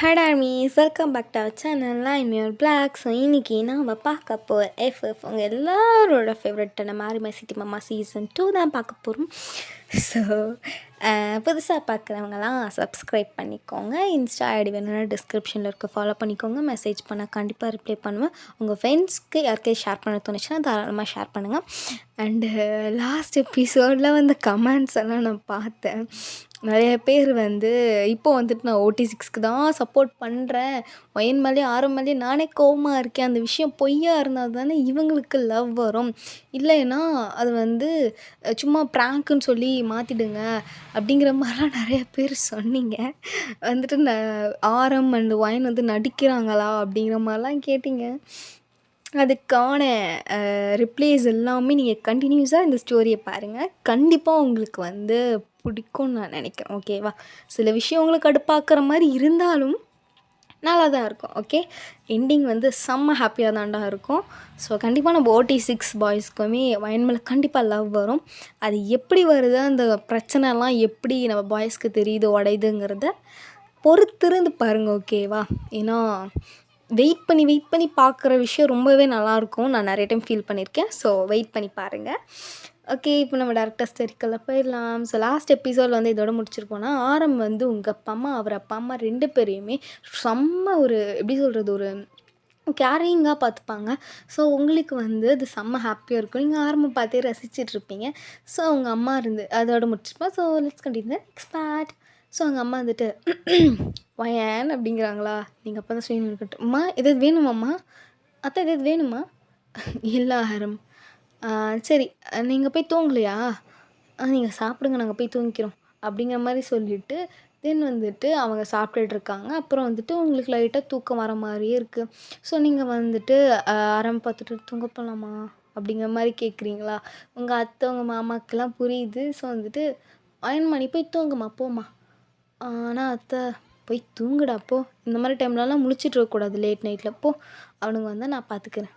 Hi Armies, welcome back to our channel. I'm your Black. So இன்றைக்கி நம்ம பார்க்க போகிற எஃப்எஃப் உங்கள் எல்லாரோட ஃபேவரட்டான மாரிமா சிட்டி மாமா சீசன் 2 தான் பார்க்க போகிறோம். ஸோ புதுசாக பார்க்குறவங்களாம் சப்ஸ்கிரைப் பண்ணிக்கோங்க. இன்ஸ்டா ஐடி வேணும்னா டிஸ்கிரிப்ஷனில் இருக்க ஃபாலோ பண்ணிக்கோங்க. மெசேஜ் பண்ணால் கண்டிப்பாக ரிப்ளை பண்ணுவேன். உங்கள் ஃப்ரெண்ட்ஸ்க்கு யாருக்கையும் ஷேர் பண்ண தோணுச்சுன்னா தாராளமாக ஷேர் பண்ணுங்கள். அண்டு லாஸ்ட் எபிசோடில் வந்து கமெண்ட்ஸ் எல்லாம் நான் பார்த்தேன். நிறைய பேர் வந்து இப்போது வந்துட்டு நான் OT6க்கு தான் சப்போர்ட் பண்ணுறேன், ஒயன் மேலே ஆரம் மேலே நானே கோவமாக இருக்கேன், அந்த விஷயம் பொய்யா இருந்தால் தானே இவங்களுக்கு லவ் வரும், இல்லைன்னா அது வந்து சும்மா ப்ராங்க்குன்னு சொல்லி மாற்றிடுங்க அப்படிங்கிற மாதிரிலாம் நிறைய பேர் சொன்னீங்க. வந்துட்டு ஆரம் அண்ட் ஒயன் வந்து நடிக்கிறாங்களா அப்படிங்கிற மாதிரிலாம் கேட்டிங்க. அதுக்கான ரிப்ளைஸ் எல்லாமே நீங்கள் கண்டினியூஸாக இந்த ஸ்டோரியை பாருங்கள். கண்டிப்பாக உங்களுக்கு வந்து பிடிக்கும்னு நான் நினைக்கிறேன். ஓகேவா? சில விஷயம் உங்களுக்கு கடுப்பாக்குற மாதிரி இருந்தாலும் நல்லா தான் இருக்கும். ஓகே, எண்டிங் வந்து செம்ம ஹாப்பியாக தான்டா இருக்கும். ஸோ கண்டிப்பாக நம்ம OT6 பாய்ஸ்க்குமே வயன் மேலே கண்டிப்பாக லவ் வரும். அது எப்படி வருது, அந்த பிரச்சனைலாம் எப்படி நம்ம பாய்ஸ்க்கு தெரியுது உடையுதுங்கிறத பொறுத்திருந்து பாருங்கள். ஓகேவா? ஏன்னா வெயிட் பண்ணி பார்க்குற விஷயம் ரொம்பவே நல்லாயிருக்கும். நான் நிறைய டைம் ஃபீல் பண்ணியிருக்கேன். ஸோ வெயிட் பண்ணி பாருங்கள். ஓகே, இப்போ நம்ம டேரக்டாக ஸ்டோரிக்குள்ளே போயிடலாம். ஸோ லாஸ்ட் எபிசோட் வந்து இதோட முடிச்சிருப்போன்னா, ஆரம் வந்து உங்கள் அப்பா அம்மா அவர் அப்பா அம்மா 2 பேரையுமே செம்ம ஒரு எப்படி சொல்கிறது, ஒரு கேரிங்காக பார்த்துப்பாங்க. ஸோ உங்களுக்கு வந்து அது செம்ம ஹாப்பியாக இருக்கும். நீங்கள் ஆரம்பம் பார்த்தே ரசிச்சிட்ருப்பீங்க. ஸோ அவங்க அம்மா இருந்து அதோட முடிச்சிருப்போம். So let's continue next part. So அவங்க அம்மா வந்துட்டு வயன் அப்படிங்கிறாங்களா, நீங்கள் அப்போ தான் ஸ்வீன் இருக்கட்டும், அம்மா எதாவது வேணுமாம்மா, அத்தை எதாவது வேணுமா, இல்லை ஆரம், சரி நீங்கள் போய் தூங்கலையா, நீங்கள் சாப்பிடுங்க நாங்கள் போய் தூங்கிக்கிறோம் அப்படிங்கிற மாதிரி சொல்லிவிட்டு தென் வந்துட்டு அவங்க சாப்பிட்டுட்ருக்காங்க. அப்புறம் வந்துட்டு உங்களுக்கு லைட்டாக தூக்கம் வர மாதிரியே இருக்குது. ஸோ நீங்கள் வந்துட்டு ஆரம் பார்த்துட்டு தூங்க போகலாமா அப்படிங்கிற மாதிரி கேட்குறீங்களா. உங்கள் அத்தை உங்கள் மாமாக்கெல்லாம் புரியுது. ஸோ வந்துட்டு அயன்மணி போய் தூங்குமா போமா, ஆனால் அத்தை போய் தூங்குடா போ, இந்த மாதிரி டைம்லலாம் முழிச்சிட்டு இருக்கக்கூடாது லேட் நைட்டில், போ அவனுங்க வந்தால் நான் பார்த்துக்கிறேன்,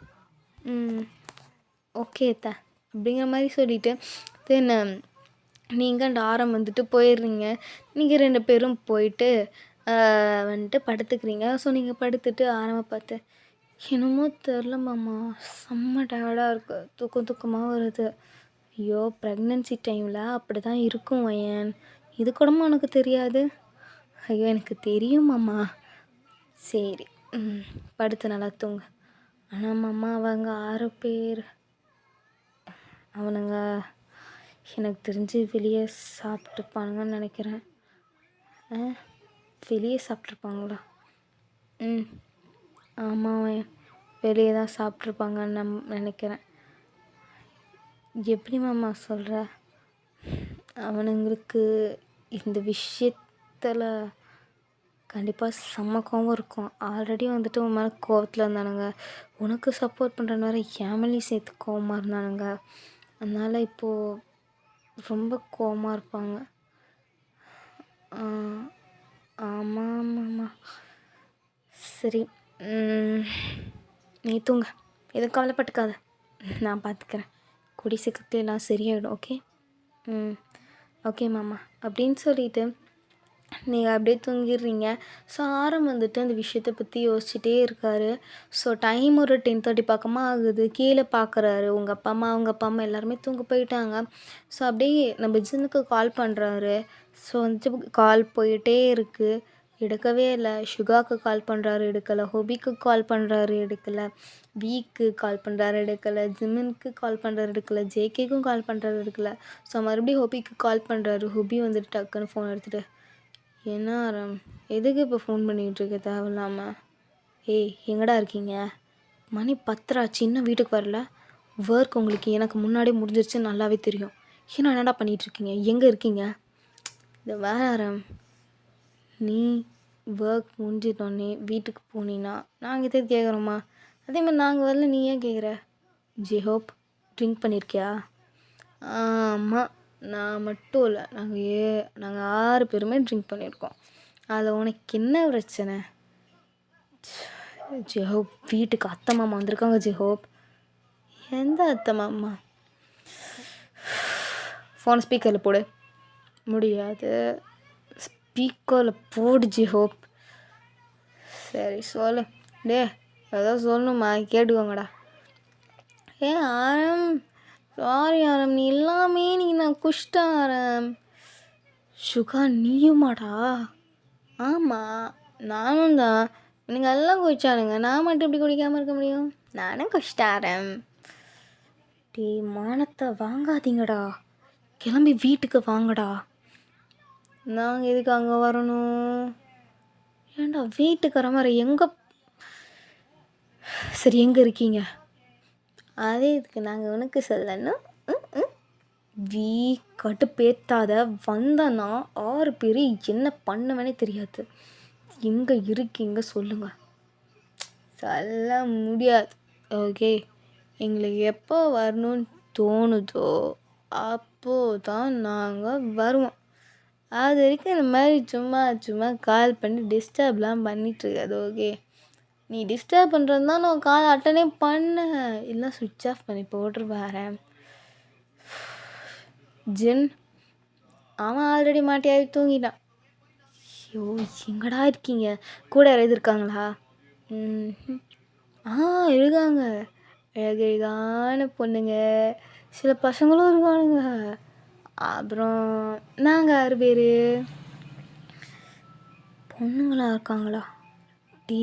ஓகே அத்தை அப்படிங்கிற மாதிரி சொல்லிவிட்டு தென் நீங்கள் அண்ட் ஆரம் வந்துட்டு போயிடுறீங்க. நீங்கள் 2 பேரும் போயிட்டு வந்துட்டு படுத்துக்கிறீங்க. ஸோ நீங்கள் படுத்துட்டு ஆரம்ப பார்த்து, என்னமோ தெரில மாமா, செம்ம டயர்டாக இருக்குது, தூக்கமாக வருது. ஐயோ, ப்ரெக்னென்சி டைமில் அப்படி தான் இருக்கும் வயன், இது கூடமா உனக்கு தெரியாது. ஐயோ எனக்கு தெரியும் மாமா. சரி, படுத்து நல்லா தூங்க. ஆனால் மாமா அவங்க 6 பேர் அவனுங்க எனக்கு தெரிஞ்சு வெளியே சாப்பிட்ருப்பானுங்கன்னு நினைக்கிறேன். வெளியே சாப்பிட்ருப்பாங்களா? ஆமாம், வெளியே தான் சாப்பிட்ருப்பாங்கன்னு நினைக்கிறேன். எப்படி மாமா சொல்கிற? அவனுங்களுக்கு இந்த விஷயத்தில் கண்டிப்பாக செம்ம கோவம் இருக்கும். ஆல்ரெடி வந்துட்டு உன் மேலே கோவத்தில் இருந்தானுங்க, உனக்கு சப்போர்ட் பண்ணுறன்னு வேறு என் மேலேயும் சேர்த்து கோவமாக இருந்தானுங்க. அதனால் இப்போது ரொம்ப கோவமாக இருப்பாங்க. ஆமாம் மாமா. சரி, நீ தூங்க, எதுவும் கவலைப்பட்டுக்காத, நான் பார்த்துக்கிறேன், கூடி சீக்கிரத்துல எல்லாம் சரியாயிடும். ஓகே, ஓகே மாமா அப்படின்னு சொல்லிவிட்டு நீங்கள் அப்படியே தூங்கிடுறீங்க. ஸோ ஆரம் வந்துட்டு அந்த விஷயத்தை பற்றி யோசிச்சுட்டே இருக்கார். ஸோ டைம் ஒரு 10:30 பக்கமாக ஆகுது. கீழே பார்க்குறாரு, உங்கள் அப்பா அம்மா அவங்க அப்பா அம்மா எல்லாருமே தூங்க போயிட்டாங்க. ஸோ அப்படியே நம்ம ஜின்னுக்கு கால் பண்ணுறாரு. ஸோ வந்துட்டு கால் போயிட்டே இருக்குது, எடுக்கவே இல்லை. சுகாவுக்கு கால் பண்ணுறாரு, எடுக்கலை. ஹொபிக்கு கால் பண்ணுறாரு, எடுக்கலை. வீக்கு கால் பண்ணுறாரு, எடுக்கலை. ஜிமினுக்கு கால் பண்ணுறாரு, எடுக்கலை. ஜேகேக்கும் கால் பண்ணுறாரு, எடுக்கலை. ஸோ மறுபடியும் ஹொபிக்கு கால் பண்ணுறாரு. ஹொபி வந்துட்டு டக்குன்னு ஃபோன் எடுத்துகிட்டு, என்ன ஆரம், எதுக்கு இப்போ ஃபோன் பண்ணிகிட்ருக்க தேவையில்லாமல், ஏய் எங்கடா இருக்கீங்க, மணி 10 ஆச்சு, இன்னும் வீட்டுக்கு வரல, ஒர்க் உங்களுக்கு எனக்கு முன்னாடியே முடிஞ்சிருச்சுன்னு நல்லாவே தெரியும், ஏன்னா என்னடா பண்ணிகிட்ருக்கீங்க, எங்கே இருக்கீங்க, இந்த வேற ஆரம், நீ ஒர்க் முடிஞ்சிட்டோன்னே வீட்டுக்கு போனீன்னா நாங்கள் எதாவது கேட்குறோமா, அதேமாதிரி நாங்கள் வரல நீ ஏன் கேட்குற, ஜெஹோப் ட்ரிங்க் பண்ணியிருக்கியா, ஆமாம் நான் மட்டும் இல்லை, நாங்கள் 6 பேருமே ட்ரிங்க் பண்ணியிருக்கோம், அதில் உனக்கு என்ன பிரச்சனை, ஜெஹோப் வீட்டுக்கு அத்தை மாமா வந்திருக்காங்க, ஜெஹோப், எந்த அத்தை மாமா, ஃபோன் ஸ்பீக்கரில் போடு, முடியாது, ஸ்பீக்கரில் போடு ஜெஹோப், சரி சொல்லு. டே ஏதோ சொல்லணுமா, கேட்டுக்கோங்கடா. ஆரம், சாரி ஆரம், நீ எல்லாமே நீ நான் குஷ்டா ஆரம். சுகா நீயுமாடா? ஆமாம் நானும் தான். நீங்கள் எல்லாம் குடிச்சானுங்க, நான் மட்டும் இப்படி குடிக்காமல் இருக்க முடியும்? நானும் குஷ்டாரம். டே மானத்தை வாங்காதீங்கடா, கிளம்பி வீட்டுக்கு வாங்கடா. நாங்கள் எதுக்கு அங்கே வரணும்? ஏன்டா வீட்டுக்கு வர மாதிரி எங்கே? சரி எங்கே இருக்கீங்க? அதே இதுக்கு நாங்கள் உனக்கு சொல்லணும். வீ கட்டுப்பேத்தாத. வந்தனா 6 பேர் என்ன பண்ணுவேனே தெரியாது. எங்கே இருக்கீங்க சொல்லுங்க. சொல்ல முடியாது. ஓகே, எங்களுக்கு எப்போ வரணும்னு தோணுதோ அப்போ தான் நாங்கள் வருவோம். அது வரைக்கும் இந்த மாதிரி சும்மா சும்மா கால் பண்ணி டிஸ்டர்ப்லாம் பண்ணிகிட்ருக்காது. ஓகே, நீ டிஸ்டர்ப் பண்ணுறது தான் நான் கால் அட்டனே பண்ணேன், இல்லை சுவிட்ச் ஆஃப் பண்ணி போட்டுருவாரேன். ஜின் அவன் ஆல்ரெடி மாட்டியாகி தூங்கிட்டான். ஐயோ எங்கடா இருக்கீங்க? கூட யாராவது இருக்காங்களா? இருக்காங்க, அழகான பொண்ணுங்க, சில பசங்களும் இருக்கானுங்க. அப்புறம் நாங்கள் 6 பேர். பொண்ணுங்களா இருக்காங்களா? டீ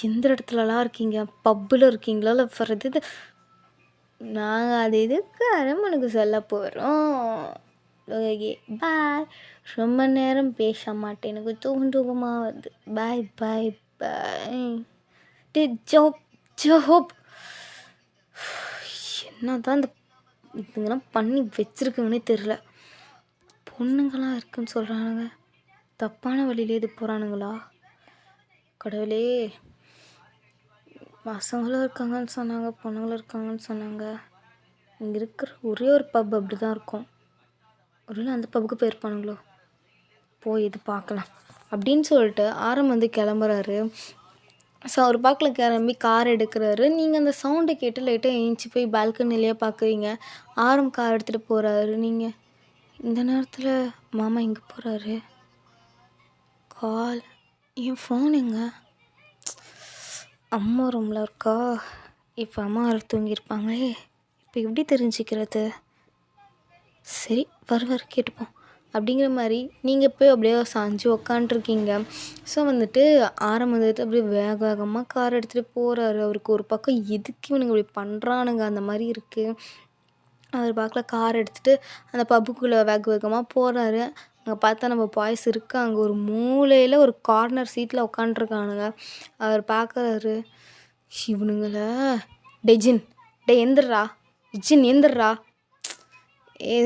எந்த இடத்துலலாம் இருக்கீங்க? பப்பில் இருக்கீங்களா இல்லை வர்றது? நாங்கள் அது எதுக்கு அரமனுக்கு சொல்ல போகிறோம். Okay bye. ரொம்ப நேரம் பேச மாட்டேன், எனக்கு தூக்கமாக வருது. Bye bye bye. டே ஜாப் ஜாப். என்ன தான் இந்த இதுங்கெல்லாம் பண்ணி வச்சுருக்குங்கன்னே தெரில. பொண்ணுங்களாம் இருக்குன்னு சொல்கிறானுங்க, தப்பான வழியிலே இது போகிறானுங்களா? கடவுளே, பசங்களும் இருக்காங்கன்னு சொன்னாங்க, பொண்ணுங்களும் இருக்காங்கன்னு சொன்னாங்க. இங்கே இருக்கிற ஒரே ஒரு பப் அப்படி தான் இருக்கும். ஒருவேளை அந்த பப்புக்கு போயிருப்பானுங்களோ? போய் இது பார்க்கலாம் அப்படின்னு சொல்லிட்டு ஆரம் வந்து கிளம்புறாரு. ஸோ அவர் பார்க்கல, கிளம்பி கார் எடுக்கிறாரு. நீங்கள் அந்த சவுண்டை கேட்டு லைட்டாக ஏஞ்சி போய் பால்கனிலேயே பார்க்குறீங்க. ஆரம் கார் எடுத்துகிட்டு போகிறாரு. நீங்கள் இந்த நேரத்தில் மாமா எங்கே போகிறாரு? கால், என் ஃபோன் எங்க? அம்மா ரூமில் இருக்கா? இப்போ அம்மா தூங்கியிருப்பாங்களே, இப்போ எப்படி தெரிஞ்சுக்கிறது? சரி வருவார் கேட்டுப்போம் அப்படிங்கிற மாதிரி நீங்கள் போய் அப்படியே சாஞ்சு உக்காண்ட்ருக்கீங்க. ஸோ வந்துட்டு ஆரம் வந்துட்டு அப்படியே வேக வேகமாக கார் எடுத்துகிட்டு போகிறாரு. அவருக்கு ஒரு பக்கம் எதுக்கு இவனுங்க இப்படி பண்ணுறானுங்க அந்த மாதிரி இருக்குது. அவர் பார்க்கல, கார் எடுத்துகிட்டு அந்த பப்புக்குள்ளே வேக வேகமாக போகிறாரு. அங்கே பார்த்தா நம்ம பாய்ஸ் இருக்காங்க, ஒரு மூலையில் ஒரு கார்னர் சீட்டில் உட்காண்ட்ருக்கானுங்க. அவர் பார்க்குறாரு, இவனுங்கள டே ஜின், டே எந்திரா ஜின் எந்திரா.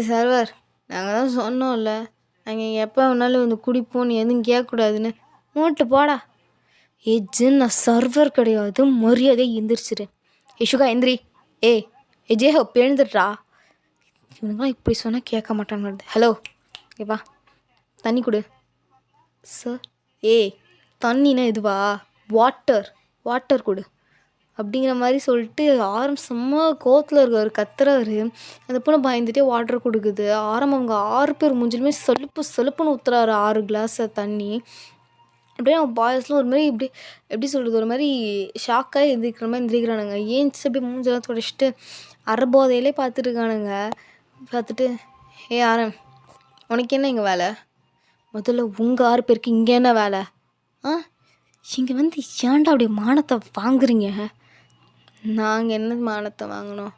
சர்வர், நாங்கள் தான் சொன்னோம்ல, நாங்கள் எப்போ வேணாலும் வந்து குடிப்போன்னு எதுவும் கேட்கக்கூடாதுன்னு. மூட்டு போடா. ஜின், நான் சர்வர் கிடையாது, மரியாதை எந்திரிச்சிரு. சுகா எந்திரி. ஜேஹோ எழுந்துடுறா. இவனுங்களாம் இப்படி சொன்னால் கேட்க மாட்டான்னு. ஹலோ ஓகேவா, தண்ணி கொடு சார். தண்ணினா இதுவா? வாட்டர் கொடு அப்படிங்கிற மாதிரி சொல்லிட்டு ஆரம் சும்மா கோத்தில் இருக்கார், கத்துறாரு. அந்த பொண்ணு பயந்துட்டே வாட்டர் கொடுக்குது. ஆரம் அவங்க 6 பேர் மூஞ்சிலுமே செலுப்புன்னு ஊற்றுறாரு 6 கிளாஸை தண்ணி. அப்படியே அவங்க பாய்ஸ்லாம் ஒரு மாதிரி இப்படி எப்படி சொல்கிறது, ஒரு மாதிரி ஷாக்காக எந்திரிக்கிற மாதிரி எந்திரிக்கிறானுங்க. ஏன்ச்சு அப்படியே மூஞ்செல்லாம் தொடச்சிட்டு அரைபோதையிலே பார்த்துட்டுருக்கானுங்க. பார்த்துட்டு, ஆரம் உனக்கு என்ன இங்கே வேலை? முதல்ல உங்கள் 6 பேருக்கு இங்கே என்ன வேலை? இங்கே வந்து ஏன்டா அப்படியே மானத்தை வாங்குறீங்க? நாங்கள் என்ன மானத்தை வாங்கினோம்?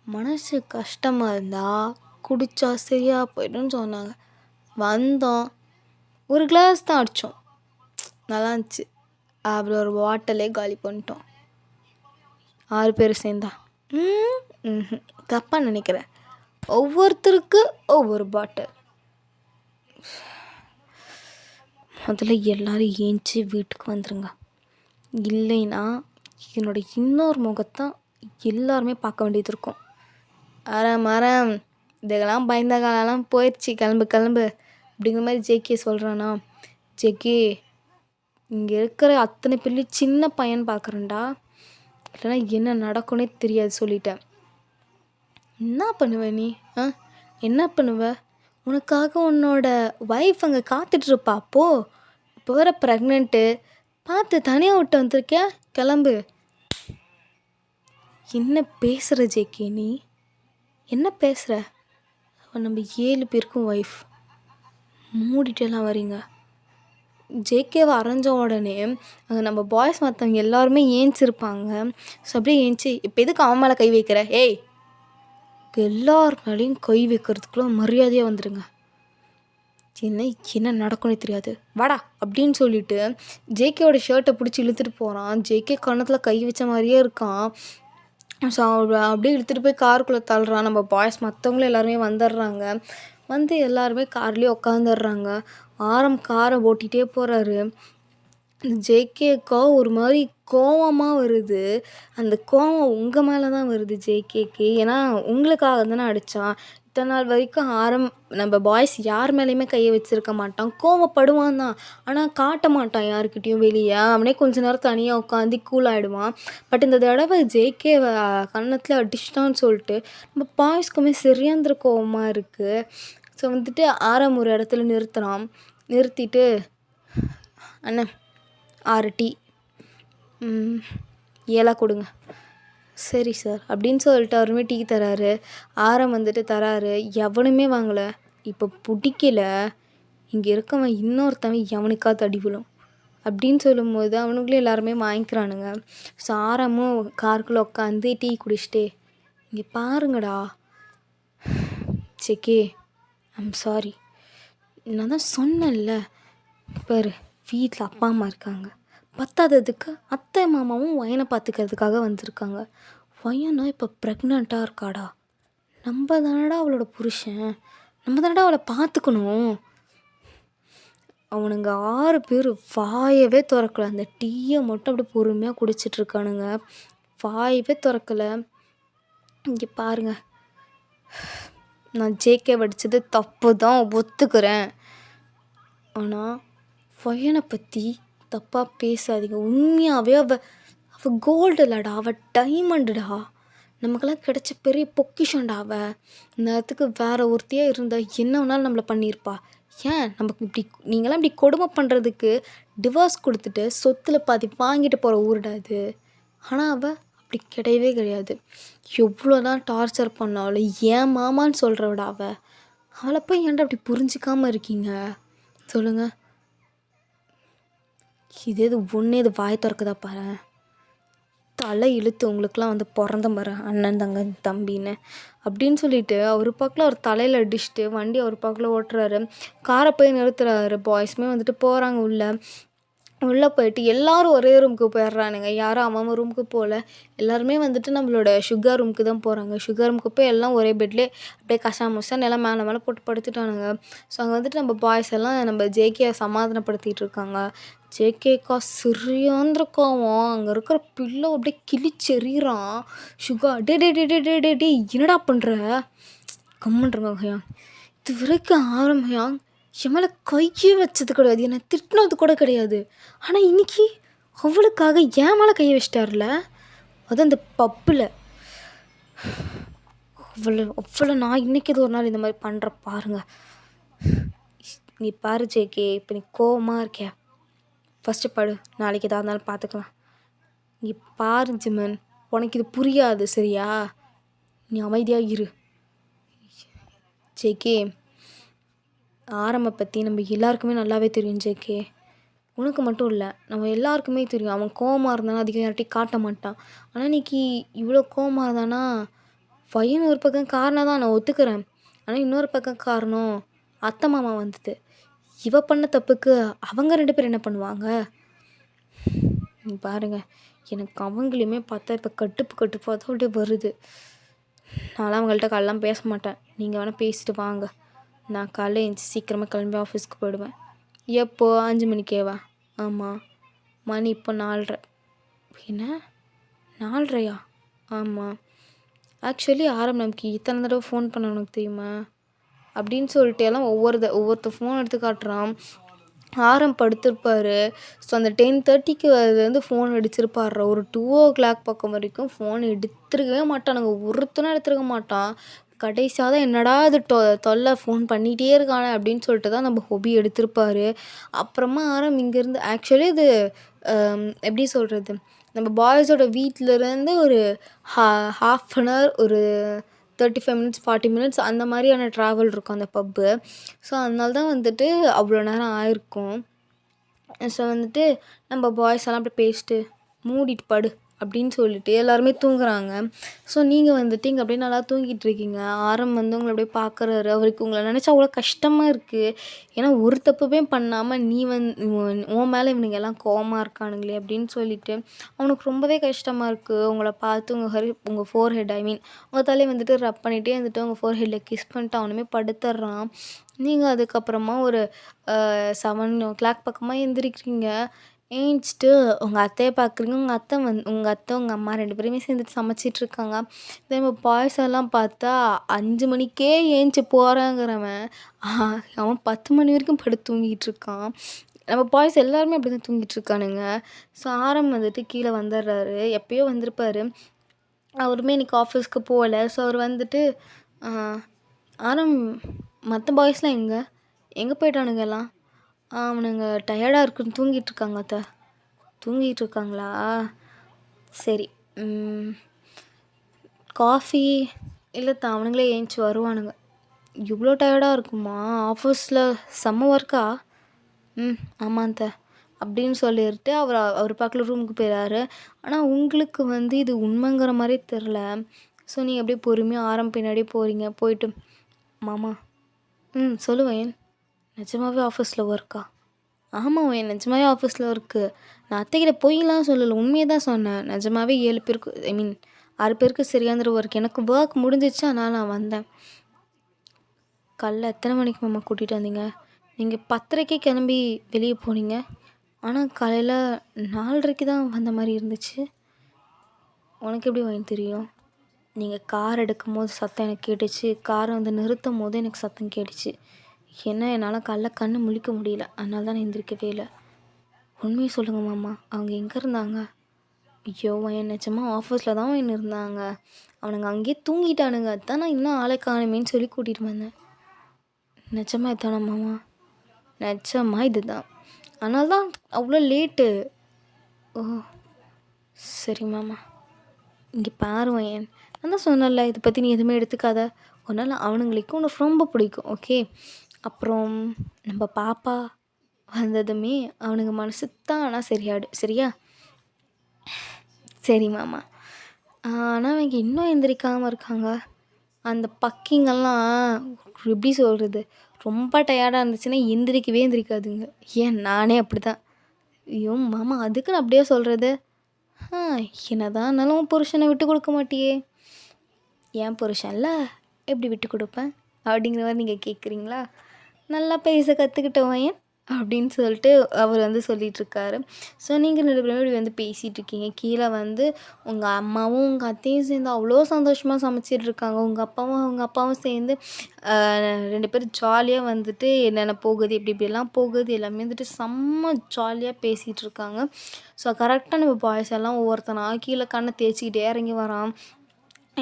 மனசு கஷ்டமாக இருந்தால் குடித்தா சரியாக போய்டுன்னு சொன்னாங்க. வந்தோம், ஒரு கிளாஸ் தான் அடித்தோம், நல்லா இருந்துச்சு. அப்புறம் ஒரு பாட்டிலே காலி பண்ணிட்டோம் 6 பேர் சேர்ந்தா. தப்பாக நினைக்கிறேன், ஒவ்வொருத்தருக்கு ஒவ்வொரு பாட்டில். முதல்ல எல்லோரும் ஏஞ்சி வீட்டுக்கு வந்துடுங்க, இல்லைன்னா என்னோடய இன்னொரு முகத்தான் எல்லாருமே பார்க்க வேண்டியது இருக்கும். மரம் இதுக்கெல்லாம் பயந்த காலெல்லாம் போயிடுச்சு, கிளம்பு அப்படிங்கிற மாதிரி ஜேகே சொல்கிறானா. ஜேகே, இங்கே இருக்கிற அத்தனை பேர்லையும் சின்ன பையன் பார்க்குறேன்டா, இல்லைன்னா என்ன நடக்கும்னே தெரியாது சொல்லிட்டேன். என்ன பண்ணுவ நீ? என்ன பண்ணுவ? உனக்காக உன்னோட ஒய்ஃப் அங்கே காத்துட்ருப்பா. இப்போ வேறு ப்ரெக்னென்ட்டு, பார்த்து தனியாக விட்டு வந்திருக்கியா, கிளம்பு. என்ன பேசுகிற ஜேகே நீ? என்ன பேசுகிற? அவன் நம்ம 7 பேருக்கும் ஒய்ஃப். மூடிட்டெல்லாம் வரீங்க. ஜேகேவை அரைஞ்ச உடனே அங்கே நம்ம பாய்ஸ் மற்றவங்க எல்லாருமே ஏஞ்சிருப்பாங்க. ஸோ அப்படியே ஏஞ்சி இப்போ எதுக்கு அவன் மேலே கை வைக்கிற? ஏய், எல்லார் மேலேயும் கை வைக்கிறதுக்குள்ள மரியாதையாக வந்துடுங்க. என்ன நடக்கும்னே தெரியாது, வாடா அப்படின்னு சொல்லிட்டு ஜேகேவோட ஷர்ட்டை பிடிச்சி இழுத்துட்டு போகிறான். ஜேகே கன்னத்தில் கை வச்ச மாதிரியே இருக்கான். ஸோ அப்படியே இழுத்துட்டு போய் காருக்குள்ளே தள்ளுறான். நம்ம பாய்ஸ் மற்றவங்களும் எல்லாருமே வந்துடுறாங்க. வந்து எல்லாருமே கார்லேயே உட்காந்துடுறாங்க. ஆரம் காரை ஓட்டிகிட்டே போகிறாரு. ஜேகேக்கா ஒரு மாதிரி கோவமாக வருது. அந்த கோவம் உங்கள் மேலே தான் வருது ஜேகேக்கு. ஏன்னா உங்களுக்காக தானே அடித்தான். இத்தனை நாள் வரைக்கும் நம்ம பாய்ஸ் யார் மேலேயுமே கையை வச்சுருக்க மாட்டான். கோவப்படுவான் தான், ஆனால் காட்ட மாட்டான் யாருக்கிட்டேயும் வெளியே. அவனே கொஞ்ச நேரம் தனியாக உட்காந்து கூல் ஆகிடுவான். பட் இந்த தடவை ஜேகே கன்னத்தில் அடிச்சிட்டான்னு சொல்லிட்டு நம்ம பாய்ஸ்க்குமே சரியாந்திர கோவமாக இருக்குது. ஸோ வந்துட்டு ஆரம் ஒரு இடத்துல நிறுத்திட்டு, அண்ணன் 6 டீ 7 கொடுங்க. சரி சார் அப்படின்னு சொல்லிட்டு அவருமே டீ தராரு. ஆரம் வந்துட்டு தராரு. எவனுமே வாங்கலை. இப்போ பிடிக்கல, இங்கே இருக்கவன் இன்னொருத்தவன் எவனுக்காவது அடி விழும் அப்படின்னு சொல்லும்போது அவனுங்களே எல்லாருமே வாங்கிக்கிறானுங்க. ஸோ ஆரமும் காருக்குள்ளே உட்காந்து டீ குடிச்சிட்டே, இங்கே பாருங்கடா ஜேகே, ஐம் சாரி, நான் தான் சொன்னேன்ல, பாரு வீட்டில் அப்பா அம்மா இருக்காங்க, பத்தாததுக்கு அத்தை மாமாவும் வயனை பார்த்துக்கிறதுக்காக வந்திருக்காங்க. வயனா இப்போ ப்ரெக்னெண்ட்டாக இருக்காடா. நம்ம தானடா அவளோட புருஷன், நம்ம தானடா அவளை பார்த்துக்கணும். அவனுங்க 6 பேர் வாயவே திறக்கலை. அந்த டீயை மட்டும் அப்படி பொறுமையாக குடிச்சிட்ருக்கானுங்க. வாயவே திறக்கலை. இங்கே பாருங்க, நான் ஜேகே வடித்தது தப்பு தான் ஒத்துக்கிறேன். ஆனால் வயனை பற்றி தப்பாக பேசாதீங்க. உண்மையாகவே அவள் கோல்டு இல்லைடா, அவள் டைமண்டுடா. நமக்கெல்லாம் கிடைச்ச பெரிய பொக்கிஷன்டா அவள். இந்த இடத்துக்கு வேறு ஒருத்தியாக இருந்தால் என்ன வேணாலும் நம்மளை பண்ணியிருப்பா. ஏன் நமக்கு இப்படி நீங்களாம் இப்படி கொடுமை பண்ணுறதுக்கு டிவோர்ஸ் கொடுத்துட்டு சொத்தில் பாதி வாங்கிட்டு போகிற ஊருடா இது. ஆனால் அவள் அப்படி கிடையவே கிடையாது. எவ்வளோ தான் டார்ச்சர் பண்ணாலும் ஏன் மாமான்னு சொல்கிறவிட அவளை போய் ஏன்டா அப்படி புரிஞ்சிக்காமல் இருக்கீங்க சொல்லுங்கள். இது ஒன்றே இது வாய் திறக்குதா பாரு, தலை இழுத்து உங்களுக்கெலாம் வந்து பிறந்த பாரு அண்ணன் தங்க தம்பின்னு அப்படின்னு சொல்லிட்டு அவர் பக்கத்தில் அவர் தலையில் அடிச்சுட்டு வண்டி அவர் பக்கத்தில் ஓட்டுறாரு. காரை போய் நிறுத்துறாரு. பாய்ஸுமே வந்துட்டு போகிறாங்க உள்ளே போயிட்டு எல்லோரும் ஒரே ரூமுக்கு போயிடுறானுங்க. யாரும் அவன் ரூமுக்கு போகல. எல்லாருமே வந்துட்டு நம்மளோட சுகர் ரூமுக்கு தான் போகிறாங்க. சுகர் ரூமுக்கு போய் எல்லாம் ஒரே பெட்லேயே அப்படியே கசாமசான்னு எல்லாம் மேலே போட்டு படுத்துட்டானுங்க. ஸோ அங்கே வந்துட்டு நம்ம பாய்ஸ் எல்லாம் நம்ம ஜேகேயை சமாதானப்படுத்திகிட்டு இருக்காங்க. ஜேகேக்கா சரியாந்திர கோவம். அங்கே இருக்கிற பில்லோ அப்படியே கிழிச்செறிகிறான். சுகா டே டே டே டே டே டே டே என்னடா பண்ணுற? கம்முன்றங்க ஹயாங். இது வரைக்கும் ஆரம்பியாங் என் மேலே கையே வச்சது கிடையாது, என்னை திட்டினது கூட கிடையாது. ஆனால் இன்றைக்கி அவளுக்காக என் மேலே கையை வச்சிட்டார்ல, அது அந்த பப்பில். அவ்வளோ நான் இன்றைக்கி இது ஒரு நாள் இந்த மாதிரி பண்ணுற பாருங்க. நீ பாரு ஜேகே, இப்போ நீ கோவமாக இருக்கியா? ஃபஸ்ட்டு படு, நாளைக்கு எதாக இருந்தாலும் பார்த்துக்கலாம். நீ பாரு ஜிமன், உனக்கு இது புரியாது சரியா? நீ அமைதியாக இரு. ஜேகே, ஆரம்பை பற்றி நம்ம எல்லாருக்குமே நல்லாவே தெரியும் ஜேகே. உனக்கு மட்டும் இல்லை, நம்ம எல்லாருக்குமே தெரியும். அவன் கோவமாக இருந்தானா அதிகம் யார்ட்டையும் காட்ட மாட்டான். ஆனால் இன்றைக்கி இவ்வளோ கோவமாக இருந்தானா பையன் ஒரு பக்கம் காரணம் தான், நான் ஒத்துக்கிறேன். ஆனால் இன்னொரு பக்கம் காரணம் அத்தை மாமா வந்தது. இவ பண்ண தப்புக்கு அவங்க 2 பேர் என்ன பண்ணுவாங்க? பாருங்க, எனக்கு அவங்களையுமே பார்த்தா இப்போ கட்டுப்பாக தான் அப்படியே வருது. நான்லாம் அவங்கள்ட்ட காலெலாம் பேச மாட்டேன். நீங்கள் வேணால் பேசிட்டு வாங்க. நான் காலைல எழுந்துச்சி சீக்கிரமாக கிளம்பி ஆஃபீஸ்க்கு போயிடுவேன். எப்போ? 5 மணிக்கேவா? ஆமாம். மணி இப்போ 4:30. என்ன 4:30யா? ஆமாம். ஆக்சுவலி நமக்கு இத்தனை தடவை ஃபோன் பண்ண உனக்கு தெரியுமா அப்படின்னு சொல்லிட்டு எல்லாம் ஒவ்வொருத்தர் ஃபோன் எடுத்து காட்டுறான். படுத்திருப்பார். ஸோ அந்த 10:30க்கு அதுலேருந்து ஃபோன் அடிச்சிருப்பார். ஒரு 2 o'clock பக்கம் வரைக்கும் ஃபோன் எடுத்துருக்கவே மாட்டானுங்க. ஒருத்தனும் எடுத்துருக்க மாட்டான். கடைசியாக தான் என்னடா இது தொல்லை ஃபோன் பண்ணிகிட்டே இருக்கானே அப்படின்னு சொல்லிட்டு தான் நம்ம ஹொபி எடுத்திருப்பாரு. அப்புறமா இங்கேருந்து ஆக்சுவலி இது எப்படி சொல்கிறது, நம்ம பாய்ஸோட வீட்டிலேருந்து ஒரு ஹாஃப் அன் ஹவர் ஒரு 35 மினிட்ஸ் 40 மினிட்ஸ் அந்த மாதிரியான ட்ராவல் இருக்கும் அந்த பப்பு. ஸோ அதனால தான் வந்துட்டு அவ்வளோ நேரம் ஆயிருக்கும். ஸோ வந்துட்டு நம்ம பாய்ஸ் எல்லாம் அப்படி பேசிட்டு மூடிட்டு படு அப்படின்னு சொல்லிட்டு எல்லாருமே தூங்குறாங்க. ஸோ நீங்கள் வந்துட்டு இங்கே அப்படியே நல்லா தூங்கிட்டு இருக்கீங்க. வந்து உங்களை அப்படியே பார்க்குறாரு. அவருக்கு உங்களை நினச்சா அவ்வளோ கஷ்டமாக இருக்குது. ஏன்னா ஒரு தப்புமே பண்ணாமல் நீ உன் மேலே இவனுங்க எல்லாம் கோவமாக இருக்கானுங்களே அப்படின்னு சொல்லிட்டு அவனுக்கு ரொம்பவே கஷ்டமாக இருக்குது. உங்களை பார்த்து உங்கள் ஃபோர் ஹெட் உங்கள் தலையை வந்துட்டு ரப் பண்ணிகிட்டே வந்துட்டு உங்கள் ஃபோர் ஹெட்டில் கிஸ் பண்ணிட்டு அவனுமே படுத்துடுறான். நீங்கள் அதுக்கப்புறமா ஒரு 7 o'clock பக்கமாக எந்திரிக்கிறீங்க. ஏஞ்சிட்டு உங்கள் அத்தையை பார்க்குறீங்க. உங்கள் அத்தை உங்கள் அம்மா 2 பேருமே சேர்ந்துட்டு சமைச்சிட்ருக்காங்க. இதே நம்ம பாய்ஸ் எல்லாம் பார்த்தா 5 மணிக்கே ஏஞ்சி போகிறாங்கிறவன் அவன் 10 மணி வரைக்கும் படுத்து தூங்கிட்டு இருக்கான். நம்ம பாய்ஸ் எல்லாருமே அப்படி தான் தூங்கிட்டு இருக்கானுங்க. ஸோ வந்துட்டு கீழே வந்துடுறாரு. எப்பயோ வந்திருப்பார். அவருமே இன்றைக்கி ஆஃபீஸ்க்கு போகல. ஸோ அவர் வந்துட்டு மற்ற பாய்ஸ்லாம் எங்கே போயிட்டானுங்க எல்லாம்? அவனுங்க டயர்டாக இருக்குன்னு தூங்கிட்டுருக்காங்க அத்தை. தூங்கிட்டுருக்காங்களா? சரி. காஃபி இல்லை அவனுங்களே ஏஞ்சி வருவானுங்க. இவ்வளோ டயர்டாக இருக்குமா? ஆஃபீஸில் செம்ம ஒர்க்கா? ஆமாம் அத்தை அப்படின்னு சொல்லிட்டு அவர் பக்கத்தில் ரூமுக்கு போயிடாரு. ஆனால் உங்களுக்கு வந்து இது உண்மைங்கிற மாதிரி தெரில. ஸோ நீங்கள் அப்படியே பொறுமையாக பின்னாடி போகிறீங்க. போயிட்டு மாமா சொல்லுவேன். நிஜமாவே ஆஃபீஸில் ஒர்க்கா? ஆமாம் நிஜமாவே ஆஃபீஸில் ஒர்க்கு. நான் அத்தைக்கிட்ட பொய்லாம் சொல்லலை, உண்மையை தான் சொன்னேன். நிஜமாவே 7 பேருக்கு 6 பேருக்கு சரியாந்திர ஒர்க். எனக்கு ஒர்க் முடிஞ்சிச்சு, அதனால் நான் வந்தேன். காலைல எத்தனை மணிக்கு மாமா கூட்டிகிட்டு வந்தீங்க? நீங்கள் 10:30க்கே கிளம்பி வெளியே போனீங்க. ஆனால் காலையில் 4:30க்கு தான் வந்த மாதிரி இருந்துச்சு. உனக்கு எப்படி வாங்கி தெரியும்? நீங்கள் கார் எடுக்கும் போது சத்தம் எனக்கு கேட்டுச்சு. காரை வந்து நிறுத்தும் போது எனக்கு சத்தம் கேட்டுச்சு. என்னால் காலைல கண்ணு முழிக்க முடியல, அதனால தான் நான் எந்திரிக்கவே இல்லை. உண்மையை சொல்லுங்கள் மாமா, அவங்க எங்கே இருந்தாங்க? ஐயோ நிஜமாக ஆஃபீஸில் தான் இருந்தாங்க. அவனுங்க அங்கேயே தூங்கிட்டானுங்க. அதுதான் நான் இன்னும் ஆளை காணுமேன்னு சொல்லி கூட்டிகிட்டு வந்தேன். நிஜமாக இதுதானா மாமா? நிஜமாக இது தான். அதனால தான் அவ்வளோ லேட்டு. ஓ சரி மாமா. இங்கே பாருவேன், நான் தான் சொன்னல இதை பற்றி நீ எதுவுமே எடுத்துக்காத. ஒரு நாள் அவனுங்களுக்கு உனக்கு ரொம்ப பிடிக்கும், ஓகே? அப்புறம் நம்ம பாப்பா வந்ததுமே அவனுங்க மனசு தான் ஆனால் சரியா? சரி மாமா. ஆனால் அவங்க இன்னும் எந்திரிக்காமல் இருக்காங்க. அந்த பக்கிங்கெல்லாம் எப்படி சொல்கிறது, ரொம்ப டயர்டாக இருந்துச்சுன்னா எந்திரிக்காதுங்க. ஏன் நானே அப்படி தான். ஐயோ மாமா, அதுக்கு நான் அப்படியே சொல்கிறது. என்னதான் இருந்தாலும் புருஷனை விட்டு கொடுக்க மாட்டியே. ஏன் புருஷன்ல எப்படி விட்டு கொடுப்பேன் அப்படிங்கிற மாதிரி நீங்கள் கேட்குறீங்களா? நல்லா பேச கற்றுக்கிட்டவன் அப்படின்னு சொல்லிட்டு அவர் வந்து சொல்லிகிட்ருக்காரு. ஸோ நீங்கள் 2 பேருமே இப்படி வந்து பேசிகிட்ருக்கீங்க. கீழே வந்து உங்கள் அம்மாவும் உங்கள் அத்தையும் சேர்ந்து அவ்வளோ சந்தோஷமாக சமைச்சிட்ருக்காங்க. உங்கள் அப்பாவும் சேர்ந்து 2 பேரும் ஜாலியாக வந்துட்டு என்னென்ன போகுது, இப்படிலாம் போகுது எல்லாமே வந்துட்டு செம்ம ஜாலியாக பேசிகிட்டு இருக்காங்க. ஸோ கரெக்டாக நம்ம பாய்ஸ் எல்லாம் ஒவ்வொருத்தனா கீழே கண்ணை தேய்ச்சிக்கிட்டே இறங்கி வரான்.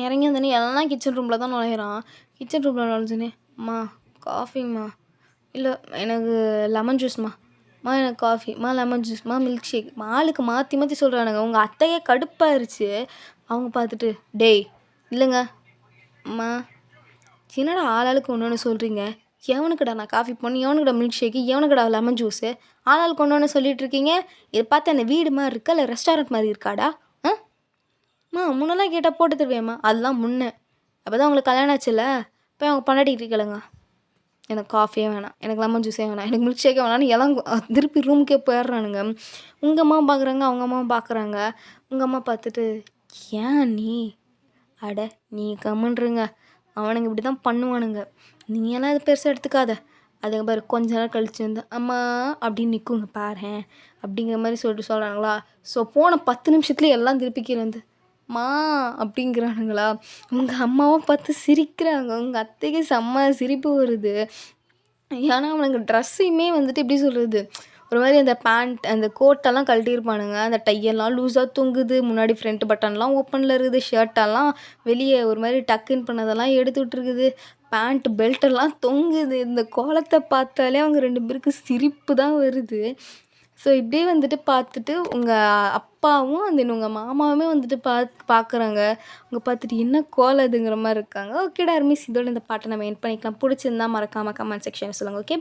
இறங்கி வந்தோடனே எல்லாம் கிச்சன் ரூமில் தான் நுழையிறான். கிச்சன் ரூமில் நுழைஞ்சோன்னே, அம்மா காஃபிம்மா, இல்லை எனக்கு லெமன் ஜூஸ்மா, எனக்கு காஃபிம்மா, லெமன் ஜூஸ்மா, மில்க் ஷேக், ஆளுக்கு மாற்றி சொல்கிறானுங்க. உங்கள் அத்தையே கடுப்பாயிருச்சு. அவங்க பார்த்துட்டு, டேய் இல்லைங்க அம்மா, என்னடா ஆளாளுக்கு ஒன்று சொல்கிறீங்க? எவனுக்கடா நான் காஃபி போடணும், எவனுக்கடா மில்க் ஷேக்கு, எவனுக்கடா லெமன் ஜூஸு, ஆளாளுக்கு ஒன்று சொல்லிகிட்டு இருக்கீங்க. இதை பார்த்து அந்த வீடு மாதிரி இருக்கா இல்லை ரெஸ்டாரண்ட் மாதிரி இருக்காடா? முன்னெல்லாம் கேட்டால் போட்டு தருவேம்மா. அதெல்லாம் முன்னே. அப்போ தான் உங்களுக்கு கல்யாணம் ஆச்சுல்ல, போய் அவங்க பொண்டாட்டிக்கிட்டு கேளுங்க. எனக்கு காஃபியே வேணாம், எனக்கு லெமன் ஜூஸே வேணாம், எனக்கு மில்க் ஷேக்கே வேணான்னு எல்லாம் திருப்பி ரூமுக்கே போயிடுறானுங்க. உங்கள் அம்மாவும் பார்க்குறாங்க, அவங்க அம்மாவும் பார்க்குறாங்க. உங்கள் அம்மா பார்த்துட்டு, ஏன் நீ நீ கம்முன்றுங்க, அவனுங்க இப்படி தான் பண்ணுவானுங்க, நீங்களாம் அது பெருசாக எடுத்துக்காத. அதுக்கு பாரு கொஞ்ச நேரம் கழிச்சு வந்து அம்மா அப்படின்னு நிற்குங்க பாரேன் அப்படிங்கிற மாதிரி சொல்லிட்டு சொல்கிறாங்களா. ஸோ போன 10 நிமிஷத்துலேயே எல்லாம் திருப்பி கீழே வந்து மா அப்படிங்கிறானுங்களா. உங்கள் அம்மாவை பார்த்து சிரிக்கிறாங்க. உங்கள் அத்தைக்கு செம்ம சிரிப்பு வருது. ஏன்னா அவனுங்க ட்ரெஸ்ஸையுமே வந்துட்டு எப்படி சொல்கிறது, ஒரு மாதிரி அந்த பேண்ட் அந்த கோட்டெல்லாம் கழட்டியிருப்பானுங்க. அந்த டையெல்லாம் லூஸாக தொங்குது, முன்னாடி ஃப்ரண்ட் பட்டன்லாம் ஓப்பனில் இருக்குது, ஷர்ட்டெல்லாம் வெளியே ஒரு மாதிரி டக்குன்னு பண்ணதெல்லாம் எடுத்து விட்டுருக்குது, பேண்ட் பெல்ட்டெல்லாம் தொங்குது. இந்த கோலத்தை பார்த்தாலே அவங்க 2 பேருக்கு சிரிப்பு தான் வருது. ஸோ இப்படியே வந்துட்டு பார்த்துட்டு உங்கள் அப்பாவும் உங்கள் மாமாவுமே வந்துட்டு பார்க்குறாங்க. அவங்க பார்த்துட்டு என்ன கோலம் இதுங்கிற மாதிரி இருக்காங்க. ஓகேடா அருமீஸ், இதோட இந்த பாட்டை நம்ம எண்ட் பண்ணிக்கலாம். பிடிச்சிருந்தா மறக்காமல் கமெண்ட் செக்ஷன் சொல்லுங்கள். ஓகே.